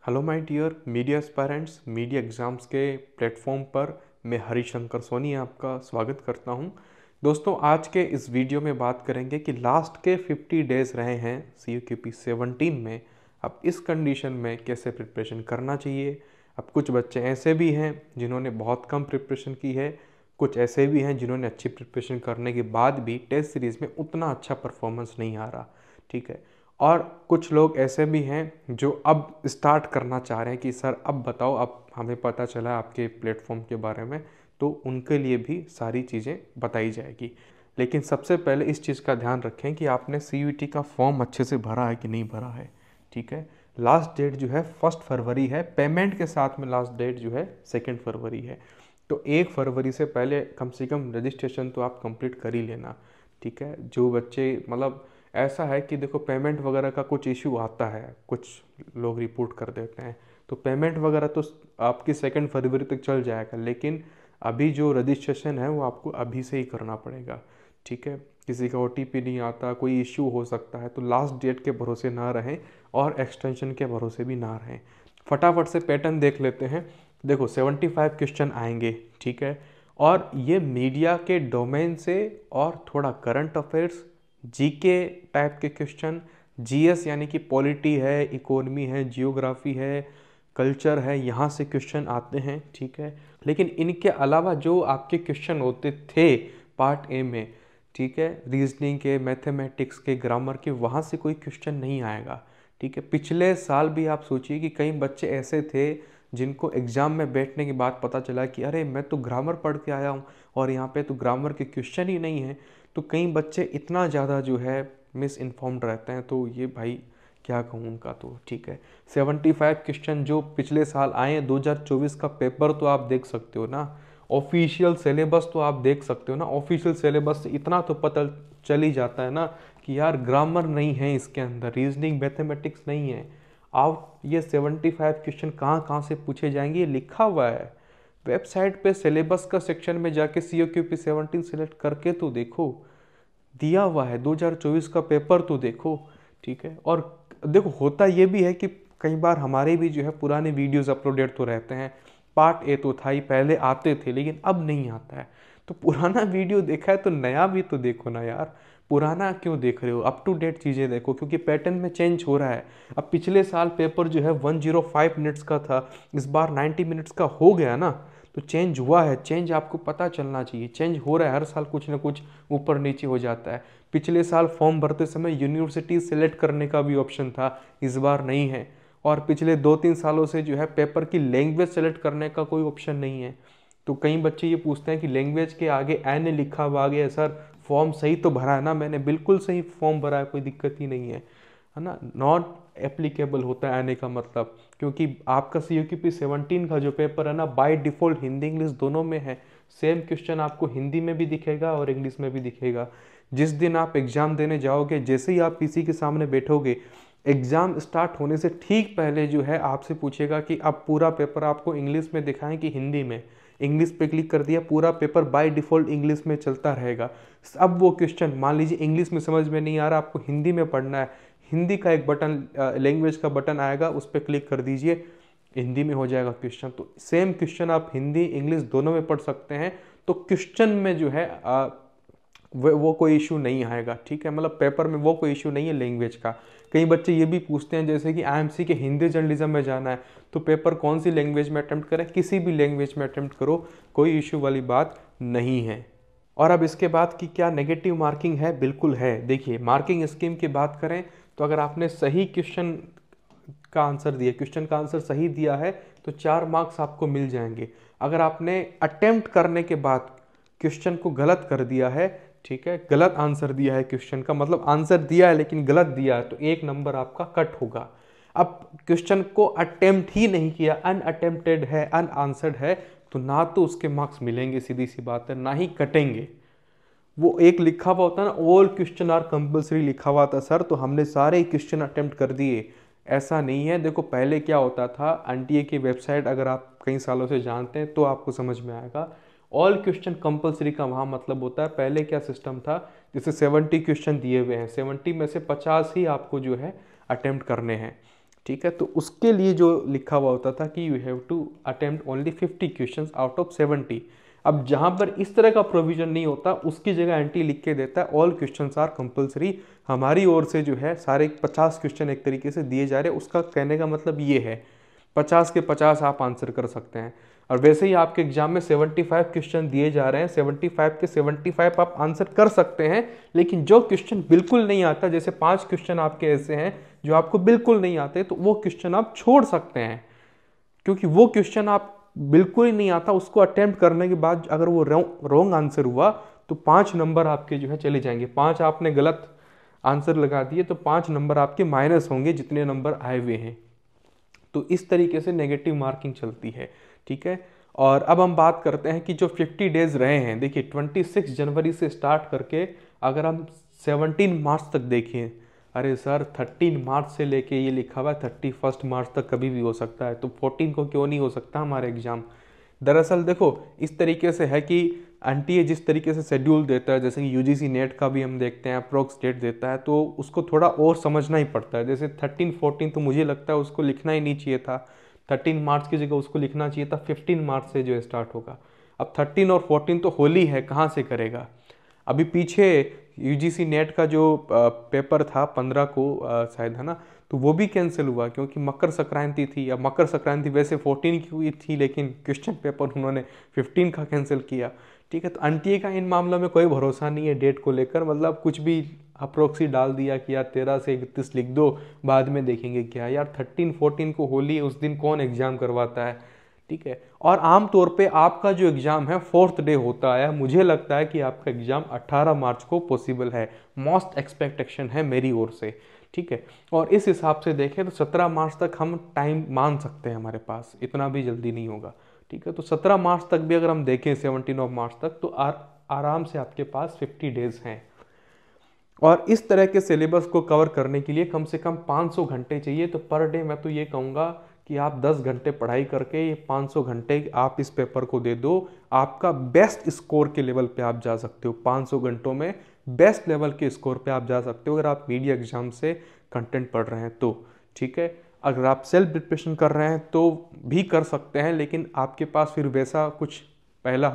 Hello my dear media aspirants, media exams के platform पर मैं हरिशंकर सोनी आपका स्वागत करता हूं। दोस्तों, आज के इस वीडियो में बात करेंगे कि लास्ट के 50 डेज़ रहे हैं CUQP 17 में। अब इस कंडीशन में कैसे प्रिपरेशन करना चाहिए। अब कुछ बच्चे ऐसे भी हैं जिन्होंने बहुत कम प्रिपरेशन की है, कुछ ऐसे भी हैं जिन्होंने अच्छी प्रिपरेशन करने के बाद भी टेस्ट सीरीज़ में उतना अच्छा परफॉर्मेंस नहीं आ रहा। ठीक है। और कुछ लोग ऐसे भी हैं जो अब स्टार्ट करना चाह रहे हैं कि सर अब बताओ, अब हमें पता चला आपके प्लेटफॉर्म के बारे में, तो उनके लिए भी सारी चीज़ें बताई जाएगी। लेकिन सबसे पहले इस चीज़ का ध्यान रखें कि आपने CUET का फॉर्म अच्छे से भरा है कि नहीं भरा है। ठीक है। लास्ट डेट जो है 1 फरवरी है, पेमेंट के साथ में लास्ट डेट जो है 2 फरवरी है। तो 1 फरवरी से पहले कम से कम रजिस्ट्रेशन तो आप कंप्लीट कर ही लेना। ठीक है। जो बच्चे मतलब ऐसा है कि देखो, पेमेंट वगैरह का कुछ इशू आता है, कुछ लोग रिपोर्ट कर देते हैं, तो पेमेंट वगैरह तो आपकी 2 फरवरी तक चल जाएगा, लेकिन अभी जो रजिस्ट्रेशन है वो आपको अभी से ही करना पड़ेगा। ठीक है। किसी का OTP नहीं आता, कोई इशू हो सकता है, तो लास्ट डेट के भरोसे ना रहें और एक्सटेंशन के भरोसे भी ना रहें। फटाफट से पैटर्न देख लेते हैं। देखो, 75 क्वेश्चन आएंगे। ठीक है। और ये मीडिया के डोमेन से और थोड़ा करंट अफेयर्स, GK टाइप के क्वेश्चन, GS यानी कि पॉलिटी है, इकोनॉमी है, जियोग्राफी है, कल्चर है, यहाँ से क्वेश्चन आते हैं। ठीक है। लेकिन इनके अलावा जो आपके क्वेश्चन होते थे पार्ट A में, ठीक है, रीजनिंग के, मैथमेटिक्स के, ग्रामर के, वहाँ से कोई क्वेश्चन नहीं आएगा। ठीक है। पिछले साल भी आप सोचिए कि कई बच्चे ऐसे थे जिनको एग्ज़ाम में बैठने के बाद पता चला कि अरे मैं तो ग्रामर पढ़ के आया हूँ और यहाँ पे तो ग्रामर के क्वेश्चन ही नहीं है। तो कई बच्चे इतना ज़्यादा जो है मिस इन्फॉर्म्ड रहते हैं, तो ये भाई क्या कहूँ उनका। तो ठीक है, 75 क्वेश्चन जो पिछले साल आए हैं, 2024 का पेपर तो आप देख सकते हो ना, ऑफिशियल सिलेबस तो आप देख सकते हो ना। ऑफिशियल सिलेबस से इतना तो पता चल ही जाता है ना कि यार ग्रामर नहीं है इसके अंदर, रीजनिंग मैथमेटिक्स नहीं है। आप ये 75 क्वेश्चन कहाँ कहाँ से पूछे जाएंगे ये लिखा हुआ है वेबसाइट पे। सिलेबस का सेक्शन में जाके CUQP 17 सेलेक्ट करके तो देखो, दिया हुआ है 2024 का पेपर तो देखो। ठीक है। और देखो, होता ये भी है कि कई बार हमारे भी जो है पुराने वीडियोस अपलोडेड तो रहते हैं। पार्ट A तो था ही, पहले आते थे लेकिन अब नहीं आता है। तो पुराना वीडियो देखा है तो नया भी तो देखो ना यार। पुराना क्यों देख रहे हो, अप टू डेट चीज़ें देखो, क्योंकि पैटर्न में चेंज हो रहा है। अब पिछले साल पेपर जो है 105 मिनट्स का था, इस बार 90 मिनट्स का हो गया ना। तो चेंज हुआ है, चेंज आपको पता चलना चाहिए। चेंज हो रहा है, हर साल कुछ ना कुछ ऊपर नीचे हो जाता है। पिछले साल फॉर्म भरते समय यूनिवर्सिटी सेलेक्ट करने का भी ऑप्शन था, इस बार नहीं है। और पिछले 2-3 सालों से जो है पेपर की लैंग्वेज सेलेक्ट करने का कोई ऑप्शन नहीं है। तो कई बच्चे ये पूछते हैं कि लैंग्वेज के आगे एन लिखा हुआ आ गया सर, फॉर्म सही तो भरा है ना मैंने? बिल्कुल सही फॉर्म भरा है, कोई दिक्कत ही नहीं है ना। नॉट एप्लीकेबल होता है आने का मतलब, क्योंकि आपका CUQP 17 का जो पेपर है ना, बाय डिफॉल्ट हिंदी इंग्लिश दोनों में है। सेम क्वेश्चन आपको हिंदी में भी दिखेगा और इंग्लिश में भी दिखेगा। जिस दिन आप एग्जाम देने जाओगे, जैसे ही आप PC के सामने बैठोगे, एग्जाम स्टार्ट होने से ठीक पहले जो है आपसे पूछेगा कि अब पूरा पेपर आपको इंग्लिश में दिखाएं कि हिंदी में। इंग्लिश पे क्लिक कर दिया, पूरा पेपर बाय डिफॉल्ट इंग्लिश में चलता रहेगा। अब वो क्वेश्चन मान लीजिए इंग्लिश में समझ में नहीं आ रहा, आपको हिंदी में पढ़ना है, हिंदी का एक बटन, लैंग्वेज का बटन आएगा, उस पर क्लिक कर दीजिए, हिंदी में हो जाएगा क्वेश्चन। तो सेम क्वेश्चन आप हिंदी इंग्लिश दोनों में पढ़ सकते हैं। तो क्वेश्चन में जो है वो कोई इशू नहीं आएगा। ठीक है, मतलब पेपर में वो कोई इशू नहीं है लैंग्वेज का। कई बच्चे ये भी पूछते हैं जैसे कि IMC के हिंदी जर्नलिज्म में जाना है, तो पेपर कौन सी लैंग्वेज में अटेम्प्ट करें? किसी भी लैंग्वेज में अटेम्प्ट करो, कोई इशू वाली बात नहीं है। और अब इसके बाद की क्या नेगेटिव मार्किंग है? बिल्कुल है। देखिए, मार्किंग स्कीम की बात करें तो अगर आपने सही क्वेश्चन का आंसर दिया, क्वेश्चन का आंसर सही दिया है, तो 4 मार्क्स आपको मिल जाएंगे। अगर आपने अटेम्प्ट करने के बाद क्वेश्चन को गलत कर दिया है, ठीक है, गलत आंसर दिया है क्वेश्चन का, मतलब आंसर दिया है लेकिन गलत दिया है, तो 1 नंबर आपका कट होगा। अब क्वेश्चन को अटेम्प्ट ही नहीं किया, अनअटेम्प्टेड है, अनआंसर्ड है, तो ना तो उसके मार्क्स मिलेंगे, सीधी सी बात है, ना ही कटेंगे। वो एक लिखा हुआ होता है ना, ऑल क्वेश्चन आर कंपल्सरी लिखा हुआ था सर, तो हमने सारे क्वेश्चन अटेम्प्ट कर दिए। ऐसा नहीं है। देखो, पहले क्या होता था, NTA की वेबसाइट अगर आप कई सालों से जानते हैं तो आपको समझ में आएगा। ऑल क्वेश्चन कंपल्सरी का वहाँ मतलब होता है, पहले क्या सिस्टम था, जैसे 70 क्वेश्चन दिए हुए हैं, 70 में से 50 ही आपको जो है अटेम्प्ट करने हैं। ठीक है। तो उसके लिए जो लिखा हुआ होता था कि you have to attempt only 50 questions out of 70। अब जहां पर इस तरह का प्रोविजन नहीं होता उसकी जगह एंटी लिख के देता है ऑल क्वेश्चंस आर कंपलसरी। हमारी ओर से जो है सारे 50 क्वेश्चन एक तरीके से दिए जा रहे हैं। उसका कहने का मतलब ये है 50 के 50 आप आंसर कर सकते हैं। और वैसे ही आपके एग्जाम में 75 क्वेश्चन दिए जा रहे हैं, 75 के 75 आप आंसर कर सकते हैं। लेकिन जो क्वेश्चन बिल्कुल नहीं आता, जैसे 5 क्वेश्चन आपके ऐसे हैं जो आपको बिल्कुल नहीं आते, तो वो क्वेश्चन आप छोड़ सकते हैं, क्योंकि वो क्वेश्चन आप बिल्कुल ही नहीं आता, उसको अटेम्प्ट करने के बाद अगर वो रॉन्ग आंसर हुआ तो 5 नंबर आपके जो है चले जाएंगे। 5 आपने गलत आंसर लगा दिए तो 5 नंबर आपके माइनस होंगे जितने नंबर आए हुए हैं। तो इस तरीके से नेगेटिव मार्किंग चलती है, ठीक है। और अब हम बात करते हैं कि जो 50 डेज रहे हैं, देखिए 26 जनवरी से स्टार्ट करके अगर हम 17 मार्च तक देखें, अरे सर 13 मार्च से लेके ये लिखा हुआ है 31 मार्च तक कभी भी हो सकता है, तो 14 को क्यों नहीं हो सकता हमारा एग्जाम। दरअसल देखो इस तरीके से है कि एनटीए जिस तरीके से शेड्यूल देता है, जैसे कि यूजीसी नेट का भी हम देखते हैं अप्रोक्स डेट देता है, तो उसको थोड़ा और समझना ही पड़ता है। जैसे 13-14 तो मुझे लगता है उसको लिखना ही नहीं चाहिए था, 13 मार्च की जगह उसको लिखना चाहिए था 15 मार्च से जो स्टार्ट होगा। अब 13 और 14 तो होली है, कहाँ से करेगा। अभी पीछे यूजीसी नेट का जो पेपर था 15 को शायद, है ना, तो वो भी कैंसिल हुआ क्योंकि मकर संक्रांति थी। अब मकर संक्रांति वैसे 14 की हुई थी, लेकिन क्वेश्चन पेपर उन्होंने 15 का कैंसिल किया, ठीक है। तो एनटीए का इन मामलों में कोई भरोसा नहीं है डेट को लेकर, मतलब कुछ भी अप्रोक्सी डाल दिया कि यार 13 से 31 लिख दो, बाद में देखेंगे क्या। यार 13-14 को होली है, उस दिन कौन एग्जाम करवाता है, ठीक है। और आमतौर पे आपका जो एग्जाम है 4th डे होता है, मुझे लगता है कि आपका एग्जाम 18 मार्च को पॉसिबल है, मोस्ट एक्सपेक्टेशन है मेरी ओर से, ठीक है। और इस हिसाब से देखें तो 17 मार्च तक हम टाइम मान सकते हैं, हमारे पास इतना भी जल्दी नहीं होगा, ठीक है। तो 17 मार्च तक भी अगर हम देखें 17 मार्च तक, तो आराम से आपके पास 50 डेज हैं। और इस तरह के सिलेबस को कवर करने के लिए कम से कम 500 घंटे चाहिए। तो पर डे मैं तो ये कहूँगा कि आप 10 घंटे पढ़ाई करके ये 500 घंटे आप इस पेपर को दे दो, आपका बेस्ट स्कोर के लेवल पे आप जा सकते हो। 500 घंटों में बेस्ट लेवल के स्कोर पे आप जा सकते हो अगर आप मीडिया एग्जाम से कंटेंट पढ़ रहे हैं तो, ठीक है। अगर आप सेल्फ प्रिपरेशन कर रहे हैं तो भी कर सकते हैं, लेकिन आपके पास फिर वैसा कुछ पहला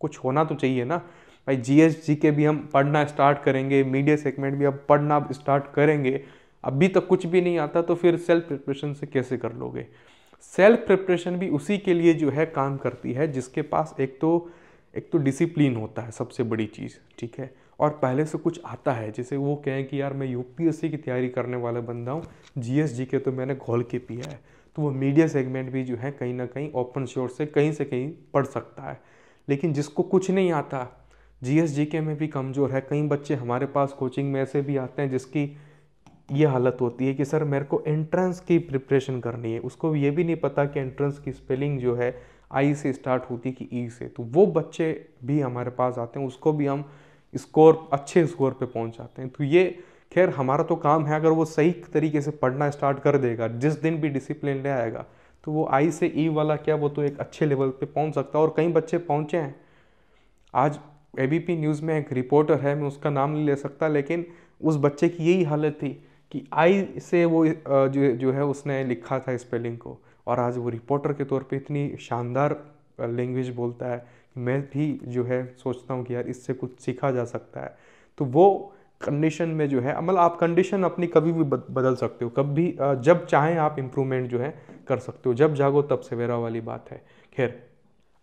कुछ होना तो चाहिए ना भाई। जीएस जीके भी हम पढ़ना स्टार्ट करेंगे, मीडिया सेगमेंट भी अब पढ़ना स्टार्ट करेंगे, अभी तक कुछ भी नहीं आता तो फिर सेल्फ प्रिपरेशन से कैसे कर लोगे। सेल्फ प्रिपरेशन भी उसी के लिए जो है काम करती है जिसके पास एक तो डिसिप्लिन होता है, सबसे बड़ी चीज़, ठीक है, और पहले से कुछ आता है। जैसे वो कहें कि यार मैं यूपीएससी की तैयारी करने वाला बंदा हूँ, जीएस जीके तो मैंने घोल के पिया है, तो वो मीडिया सेगमेंट भी जो है कहीं ना कहीं ओपन सोर्स से कहीं पढ़ सकता है। लेकिन जिसको कुछ नहीं आता, जीएस जीके में भी कमज़ोर है, कई बच्चे हमारे पास कोचिंग में ऐसे भी आते हैं जिसकी ये हालत होती है कि सर मेरे को एंट्रेंस की प्रिपरेशन करनी है, उसको ये भी नहीं पता कि एंट्रेंस की स्पेलिंग जो है आई से स्टार्ट होती है कि ई से। तो वो बच्चे भी हमारे पास आते हैं, उसको भी हम अच्छे स्कोर पे पहुंचाते हैं। तो ये खैर हमारा तो काम है, अगर वो सही तरीके से पढ़ना स्टार्ट कर देगा, जिस दिन भी डिसिप्लिन ले आएगा, तो वो आई से ई वाला क्या, वो तो एक अच्छे लेवल पे पहुंच सकता है। और कई बच्चे पहुंचे हैं। आज एबीपी न्यूज़ में एक रिपोर्टर है, मैं उसका नाम नहीं ले सकता, लेकिन उस बच्चे की यही हालत थी कि आई से वो जो है उसने लिखा था स्पेलिंग को, और आज वो रिपोर्टर के तौर पे इतनी शानदार लैंग्वेज बोलता है कि मैं भी जो है सोचता हूँ कि यार इससे कुछ सीखा जा सकता है। तो वो कंडीशन में जो है, मतलब आप कंडीशन अपनी कभी भी बदल सकते हो, कभी जब चाहें आप इम्प्रूवमेंट जो है कर सकते हो, जब जागो तब सवेरा वाली बात है। खैर,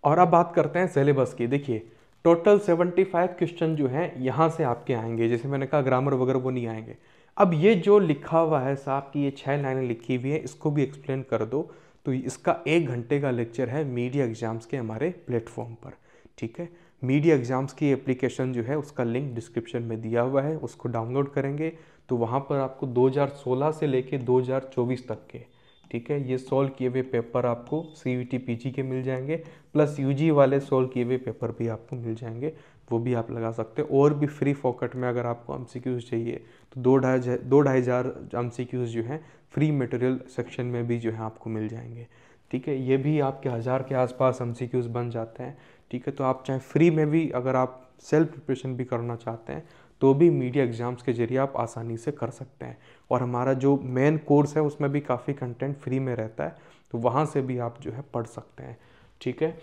और अब बात करते हैं सिलेबस की। देखिए टोटल 75 क्वेश्चन जो हैं यहाँ से आपके आएंगे, जैसे मैंने कहा ग्रामर वगैरह वो नहीं आएंगे। अब ये जो लिखा हुआ है साहब की ये 6 लाइनें लिखी हुई है, इसको भी एक्सप्लेन कर दो, तो इसका 1 घंटे का लेक्चर है मीडिया एग्जाम्स के हमारे प्लेटफॉर्म पर, ठीक है। मीडिया एग्जाम्स की एप्लीकेशन जो है उसका लिंक डिस्क्रिप्शन में दिया हुआ है, उसको डाउनलोड करेंगे तो वहाँ पर आपको 2016 से लेके 2024 तक के, ठीक है, ये सॉल्व किए हुए पेपर आपको सीयूटी पीजी के मिल जाएंगे, प्लस यूजी वाले सॉल्व किए हुए पेपर भी आपको मिल जाएंगे, वो भी आप लगा सकते हो। और भी फ्री फॉकट में अगर आपको एमसीक्यूज चाहिए तो 2-2.5 हज़ार एमसीक्यूज जो हैं फ्री मटेरियल सेक्शन में भी जो है आपको मिल जाएंगे, ठीक है। ये भी आपके 1000 के आसपास एमसीक्यूज बन जाते हैं, ठीक है। तो आप चाहे फ्री में भी, अगर आप सेल्फ प्रिपरेशन भी करना चाहते हैं तो भी मीडिया एग्ज़ाम्स के जरिए आप आसानी से कर सकते हैं। और हमारा जो मेन कोर्स है उसमें भी काफ़ी कंटेंट फ्री में रहता है, तो वहाँ से भी आप जो है पढ़ सकते हैं। ठीक है,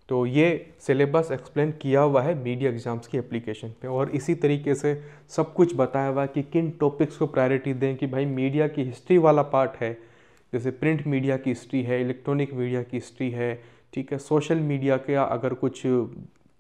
तो ये सिलेबस एक्सप्लेन किया हुआ है मीडिया एग्ज़ाम्स की एप्लीकेशन पे, और इसी तरीके से सब कुछ बताया हुआ है कि किन टॉपिक्स को प्रायोरिटी दें। कि भाई मीडिया की हिस्ट्री वाला पार्ट है, जैसे प्रिंट मीडिया की हिस्ट्री है, इलेक्ट्रॉनिक मीडिया की हिस्ट्री है, ठीक है, सोशल मीडिया के अगर कुछ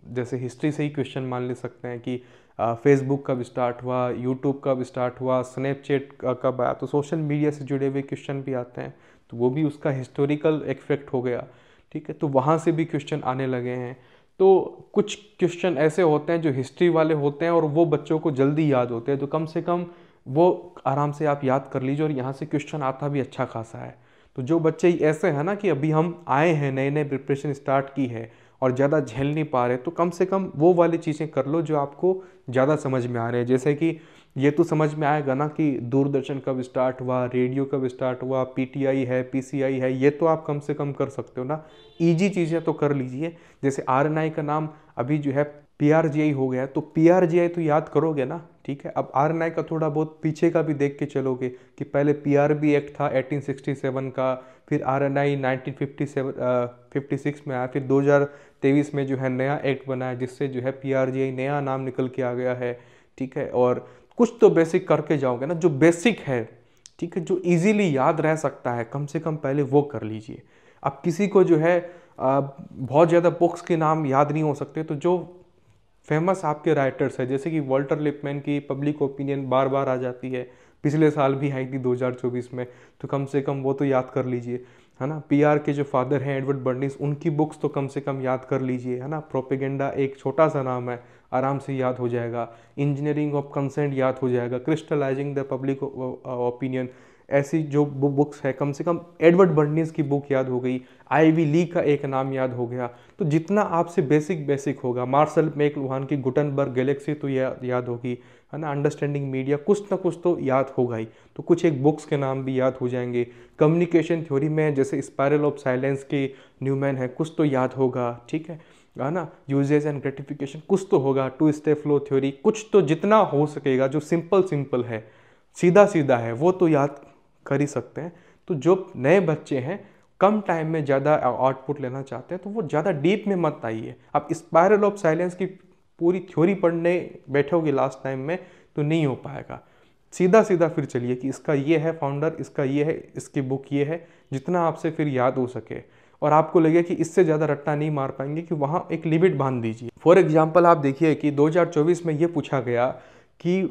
जैसे हिस्ट्री से ही क्वेश्चन मान ले सकते हैं कि फेसबुक कब स्टार्ट हुआ, यूट्यूब कब स्टार्ट हुआ, स्नैपचैट कब आया, तो सोशल मीडिया से जुड़े हुए क्वेश्चन भी आते हैं, तो वो भी उसका हिस्टोरिकल इफेक्ट हो गया। ठीक है, तो वहाँ से भी क्वेश्चन आने लगे हैं। तो कुछ क्वेश्चन ऐसे होते हैं जो हिस्ट्री वाले होते हैं और वो बच्चों को जल्दी याद होते हैं, तो कम से कम वो आराम से आप याद कर लीजिए, और यहाँ से क्वेश्चन आता भी अच्छा खासा है। तो जो बच्चे ऐसे हैं ना कि अभी हम आए हैं, नए नए प्रिपरेशन स्टार्ट की है और ज़्यादा झेल नहीं पा रहे, तो कम से कम वो वाली चीज़ें कर लो जो आपको ज़्यादा समझ में आ रहे हैं। जैसे कि ये तो समझ में आएगा ना कि दूरदर्शन कब स्टार्ट हुआ, रेडियो कब स्टार्ट हुआ, पीटीआई है, पीसीआई है, ये तो आप कम से कम कर सकते हो ना। ईजी चीज़ें तो कर लीजिए। जैसे आरएनआई का नाम अभी जो है पीआरजीआई हो गया, तो पीआरजीआई तो याद करोगे ना। ठीक है, अब आरएनआई का थोड़ा बहुत पीछे का भी देख के चलोगे कि पहले पीआरबी एक्ट था 1867 का, फिर आरएनआई 1956 में आया, फिर 2023 में जो है नया एक्ट बना है जिससे जो है पीआरजीआई नया नाम निकल के आ गया है। ठीक है, और कुछ तो बेसिक करके जाओगे ना, जो बेसिक है, ठीक है, जो इजीली याद रह सकता है, कम से कम पहले वो कर लीजिए। अब किसी को जो है बहुत ज़्यादा बुक्स के नाम याद नहीं हो सकते, तो जो फेमस आपके राइटर्स है, जैसे कि वॉल्टर लिपमैन की पब्लिक ओपिनियन बार बार आ जाती है, पिछले साल भी आई थी 2024 में, तो कम से कम वो तो याद कर लीजिए, है ना। पीआर के जो फादर हैं एडवर्ड बर्निस, उनकी बुक्स तो कम से कम याद कर लीजिए, है ना। प्रोपेगेंडा एक छोटा सा नाम है, आराम से याद हो जाएगा। इंजीनियरिंग ऑफ कंसेंट याद हो जाएगा। क्रिस्टलाइजिंग द पब्लिक ओपिनियन, ऐसी जो बुक्स है, कम से कम एडवर्ड बर्निस की बुक याद हो गई। आईवी ली का एक नाम याद हो गया। तो जितना आपसे बेसिक होगा, मार्शल मैकलुहान की गुटनबर्ग गैलेक्सी तो याद होगी, है ना। अंडरस्टैंडिंग मीडिया, कुछ ना कुछ तो याद होगा ही। तो कुछ एक बुक्स के नाम भी याद हो जाएंगे। कम्युनिकेशन थ्योरी में जैसे स्पायरल ऑफ साइलेंस की न्यूमैन है, कुछ तो याद होगा। ठीक है ना। यूजेज एंड ग्रेटिफिकेशन कुछ तो होगा। टू स्टेप फ्लो थ्योरी, कुछ तो जितना हो सकेगा, जो सिंपल है, सीधा है, वो तो याद कर ही सकते हैं। तो जो नए बच्चे हैं, कम टाइम में ज़्यादा आउटपुट लेना चाहते हैं, तो वो ज़्यादा डीप में मत आइए। आप स्पायरल ऑफ साइलेंस की पूरी थ्योरी पढ़ने बैठोगे लास्ट टाइम में तो नहीं हो पाएगा। सीधा फिर चलिए कि इसका ये है फाउंडर, इसका ये है, इसकी बुक ये है, जितना आपसे फिर याद हो सके। और आपको लगे कि इससे ज़्यादा रट्टा नहीं मार पाएंगे, कि वहाँ एक लिमिट बांध दीजिए। फॉर एग्जाम्पल आप देखिए कि 2024 में ये पूछा गया कि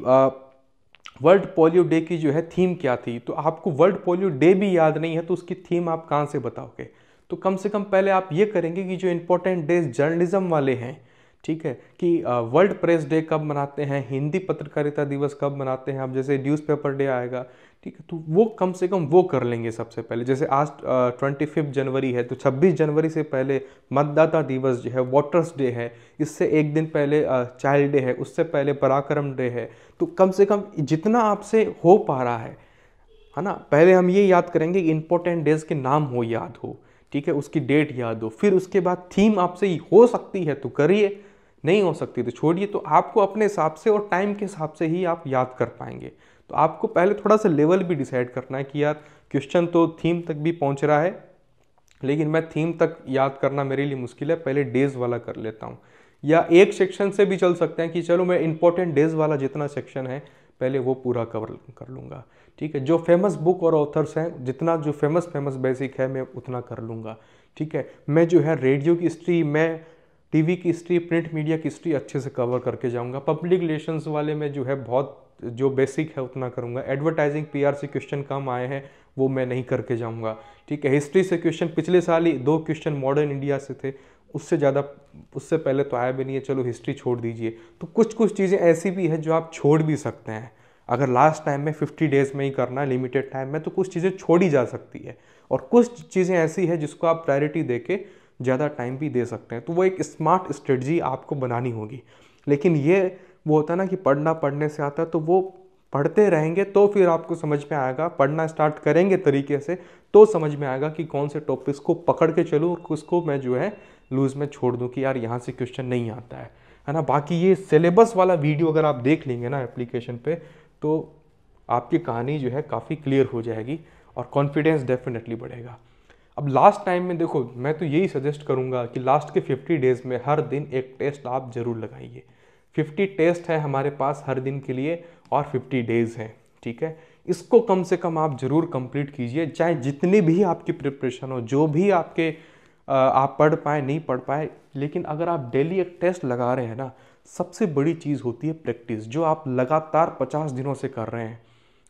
वर्ल्ड पोलियो डे की जो है थीम क्या थी। तो आपको वर्ल्ड पोलियो डे भी याद नहीं है, तो उसकी थीम आप कहाँ से बताओगे। तो कम से कम पहले आप ये करेंगे कि जो इंपॉर्टेंट डेज जर्नलिज्म वाले हैं, ठीक है, कि वर्ल्ड प्रेस डे कब मनाते हैं, हिंदी पत्रकारिता दिवस कब मनाते हैं, अब जैसे न्यूज़पेपर डे आएगा, ठीक है, तो वो कम से कम वो कर लेंगे सबसे पहले। जैसे आज 25 जनवरी है, तो 26 जनवरी से पहले मतदाता दिवस जो है, वोटर्स डे है, इससे एक दिन पहले चाइल्ड डे है, उससे पहले पराक्रम डे है। तो कम से कम जितना आपसे हो पा रहा है ना, पहले हम ये याद करेंगे कि इंपॉर्टेंट डेज के नाम हो याद हो, ठीक है, उसकी डेट याद हो। फिर उसके बाद थीम आपसे हो सकती है तो करिए, नहीं हो सकती तो छोड़िए। तो आपको अपने हिसाब से और टाइम के हिसाब से ही आप याद कर पाएंगे। तो आपको पहले थोड़ा सा लेवल भी डिसाइड करना है कि यार क्वेश्चन तो थीम तक भी पहुंच रहा है, लेकिन मैं थीम तक याद करना मेरे लिए मुश्किल है, पहले डेज वाला कर लेता हूँ। या एक सेक्शन से भी चल सकते हैं कि चलो मैं इंपॉर्टेंट डेज वाला जितना सेक्शन है पहले वो पूरा कवर कर लूँगा। ठीक है, जो फेमस बुक और ऑथर्स हैं, जितना जो फेमस बेसिक है मैं उतना कर लूँगा। ठीक है, मैं जो है रेडियो की हिस्ट्री, मैं टीवी की हिस्ट्री, प्रिंट मीडिया की हिस्ट्री अच्छे से कवर करके जाऊँगा। पब्लिक रिलेशंस वाले में जो है बहुत जो बेसिक है उतना करूँगा। एडवर्टाइजिंग पीआर से क्वेश्चन कम आए हैं, वो मैं नहीं करके जाऊँगा। ठीक है, हिस्ट्री से क्वेश्चन पिछले साल ही 2 क्वेश्चन मॉडर्न इंडिया से थे, उससे ज़्यादा उससे पहले तो आया भी नहीं है, चलो हिस्ट्री छोड़ दीजिए। तो कुछ चीज़ें ऐसी भी है जो आप छोड़ भी सकते हैं। अगर लास्ट टाइम में 50 डेज में ही करना है, लिमिटेड टाइम में, तो कुछ चीज़ें छोड़ी जा सकती है। और कुछ चीज़ें ऐसी है जिसको आप प्रायोरिटी देके ज़्यादा टाइम भी दे सकते हैं। तो वो एक स्मार्ट स्ट्रेटजी आपको बनानी होगी। लेकिन ये वो होता है ना कि पढ़ने से आता है, तो वो पढ़ते रहेंगे तो फिर आपको समझ में आएगा। पढ़ना स्टार्ट करेंगे तरीके से तो समझ में आएगा कि कौन से टॉपिक्स को पकड़ के चलूँ और किसको मैं जो है लूज़ में छोड़ दूँ कि यार यहाँ से क्वेश्चन नहीं आता है। है ना। बाकी ये सिलेबस वाला वीडियो अगर आप देख लेंगे ना एप्लीकेशन पे, तो आपकी कहानी जो है काफ़ी क्लियर हो जाएगी और कॉन्फिडेंस डेफिनेटली बढ़ेगा। अब लास्ट टाइम में देखो, मैं तो यही सजेस्ट करूंगा कि लास्ट के 50 डेज में हर दिन एक टेस्ट आप जरूर लगाइए। 50 टेस्ट है हमारे पास हर दिन के लिए और 50 डेज हैं, ठीक है। इसको कम से कम आप जरूर कंप्लीट कीजिए, चाहे जितनी भी आपकी प्रिपरेशन हो, जो भी आपके आप पढ़ पाए नहीं पढ़ पाए, लेकिन अगर आप डेली एक टेस्ट लगा रहे हैं ना, सबसे बड़ी चीज़ होती है प्रैक्टिस, जो आप लगातार 50 दिनों से कर रहे हैं।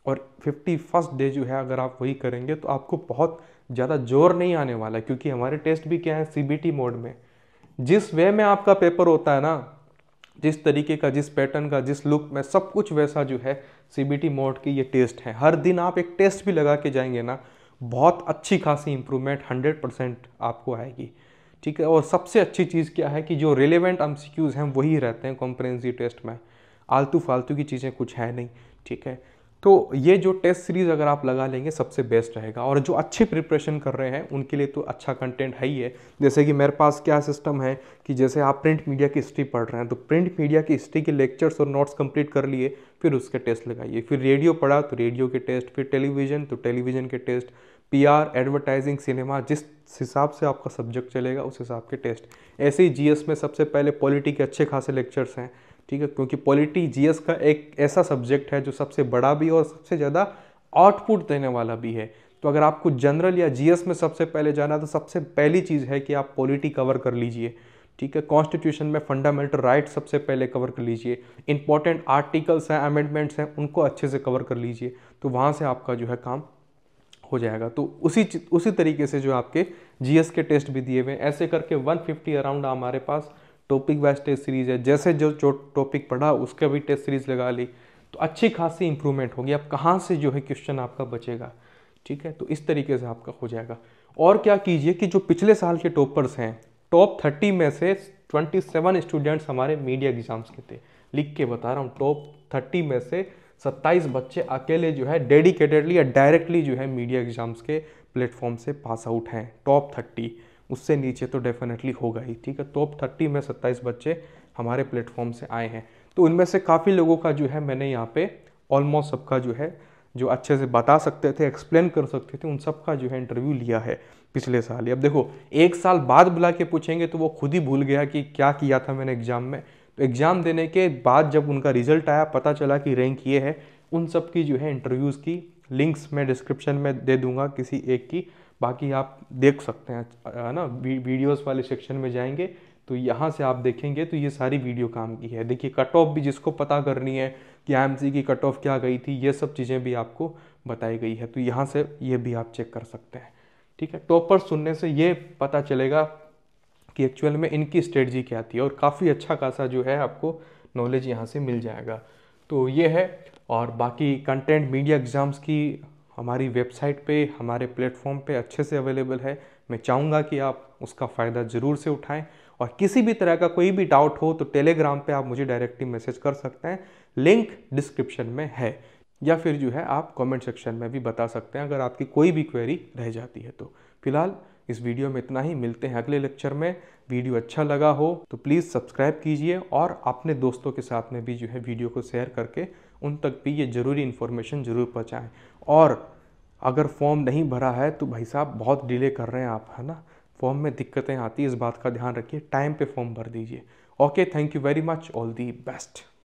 और 51st डे जो है अगर आप वही करेंगे तो आपको बहुत ज़्यादा जोर नहीं आने वाला, क्योंकि हमारे टेस्ट भी क्या है, सीबीटी मोड में। जिस वे में आपका पेपर होता है ना, जिस तरीके का, जिस पैटर्न का, जिस लुक में, सब कुछ वैसा जो है सीबीटी मोड की ये टेस्ट है। हर दिन आप एक टेस्ट भी लगा के जाएंगे ना, बहुत अच्छी खासी इंप्रूवमेंट 100% आपको आएगी, ठीक है। और सबसे अच्छी चीज़ क्या है कि जो रिलेवेंट एमसीक्यूज़ हैं वही रहते हैं कॉम्प्रिहेंसिव टेस्ट में, आलतू फालतू की चीज़ें कुछ है नहीं, ठीक है। तो ये जो टेस्ट सीरीज़ अगर आप लगा लेंगे सबसे बेस्ट रहेगा। और जो अच्छी प्रिपरेशन कर रहे हैं उनके लिए तो अच्छा कंटेंट है ही है। जैसे कि मेरे पास क्या सिस्टम है कि जैसे आप प्रिंट मीडिया की हिस्ट्री पढ़ रहे हैं, तो प्रिंट मीडिया की हिस्ट्री के लेक्चर्स और नोट्स कंप्लीट कर लिए, फिर उसके टेस्ट लगाइए। फिर रेडियो पढ़ा तो रेडियो के टेस्ट, फिर टेलीविज़न तो टेलीविज़न के टेस्ट, पीआर, एडवर्टाइजिंग, सिनेमा, जिस हिसाब से आपका सब्जेक्ट चलेगा उस हिसाब के टेस्ट। ऐसे ही जीएस में सबसे पहले पॉलिटी के अच्छे खासे लेक्चर्स हैं, ठीक है, क्योंकि पॉलिटी जीएस का एक ऐसा सब्जेक्ट है जो सबसे बड़ा भी और सबसे ज़्यादा आउटपुट देने वाला भी है। तो अगर आपको जनरल या जीएस में सबसे पहले जाना, तो सबसे पहली चीज़ है कि आप पॉलिटी कवर कर लीजिए, ठीक है। कॉन्स्टिट्यूशन में फंडामेंटल राइट सबसे पहले कवर कर लीजिए, इंपॉर्टेंट आर्टिकल्स हैं, अमेंडमेंट्स हैं, उनको अच्छे से कवर कर लीजिए, तो वहाँ से आपका जो है काम हो जाएगा। तो उसी तरीके से जो आपके जीएस के टेस्ट भी दिए हुए हैं, ऐसे करके 150 अराउंड हमारे पास टॉपिक वाइज टेस्ट सीरीज है। जैसे जो टॉपिक पढ़ा उसका भी टेस्ट सीरीज लगा ली, तो अच्छी खासी इंप्रूवमेंट होगी। अब कहाँ से जो है क्वेश्चन आपका बचेगा, ठीक है। तो इस तरीके से आपका हो जाएगा। और क्या कीजिए कि जो पिछले साल के टॉपर्स हैं, टॉप 30 में से 27 स्टूडेंट्स हमारे मीडिया एग्जाम्स के थे। लिख के बता रहा हूँ, टॉप 30 में से 27 बच्चे अकेले जो है डेडिकेटेडली या डायरेक्टली जो है मीडिया एग्जाम्स के प्लेटफॉर्म से पास आउट हैं। टॉप 30, उससे नीचे तो डेफिनेटली होगा ही, ठीक है। टॉप 30 में 27 बच्चे हमारे प्लेटफॉर्म से आए हैं। तो उनमें से काफ़ी लोगों का जो है मैंने यहाँ पे ऑलमोस्ट सबका जो है, जो अच्छे से बता सकते थे, एक्सप्लेन कर सकते थे, उन सबका जो है इंटरव्यू लिया है पिछले साल। अब देखो, एक साल बाद बुला के पूछेंगे तो वो खुद ही भूल गया कि क्या किया था मैंने एग्जाम में। तो एग्ज़ाम देने के बाद जब उनका रिजल्ट आया, पता चला कि रैंक ये है, उन सब की जो है इंटरव्यूज़ की लिंक्स मैं डिस्क्रिप्शन में दे दूंगा किसी एक की, बाकी आप देख सकते हैं, है ना। वीडियोस वाले सेक्शन में जाएंगे तो यहाँ से आप देखेंगे तो ये सारी वीडियो काम की है। देखिए, कट ऑफ भी जिसको पता करनी है कि आईएमसी की कट ऑफ क्या गई थी, ये सब चीज़ें भी आपको बताई गई है, तो यहाँ से ये भी आप चेक कर सकते हैं, ठीक है। टॉपर सुनने से ये पता चलेगा कि एक्चुअल में इनकी स्ट्रेटजी क्या थी, और काफ़ी अच्छा खासा जो है आपको नॉलेज यहाँ से मिल जाएगा। तो ये है। और बाकी कंटेंट मीडिया एग्ज़ाम्स की हमारी वेबसाइट पे, हमारे प्लेटफॉर्म पे अच्छे से अवेलेबल है। मैं चाहूँगा कि आप उसका फ़ायदा ज़रूर से उठाएं, और किसी भी तरह का कोई भी डाउट हो तो टेलीग्राम पे आप मुझे डायरेक्टली मैसेज कर सकते हैं, लिंक डिस्क्रिप्शन में है, या फिर जो है आप कमेंट सेक्शन में भी बता सकते हैं अगर आपकी कोई भी क्वेरी रह जाती है तो। फिलहाल इस वीडियो में इतना ही, मिलते हैं अगले लेक्चर में। वीडियो अच्छा लगा हो तो प्लीज़ सब्सक्राइब कीजिए, और अपने दोस्तों के साथ में भी जो है वीडियो को शेयर करके उन तक भी ये ज़रूरी इन्फॉर्मेशन ज़रूर पहुँचाएँ। और अगर फॉर्म नहीं भरा है तो भाई साहब बहुत डिले कर रहे हैं आप, है ना। फॉर्म में दिक्कतें आती है, इस बात का ध्यान रखिए, टाइम पे फॉर्म भर दीजिए। Okay, thank you very much, all the best.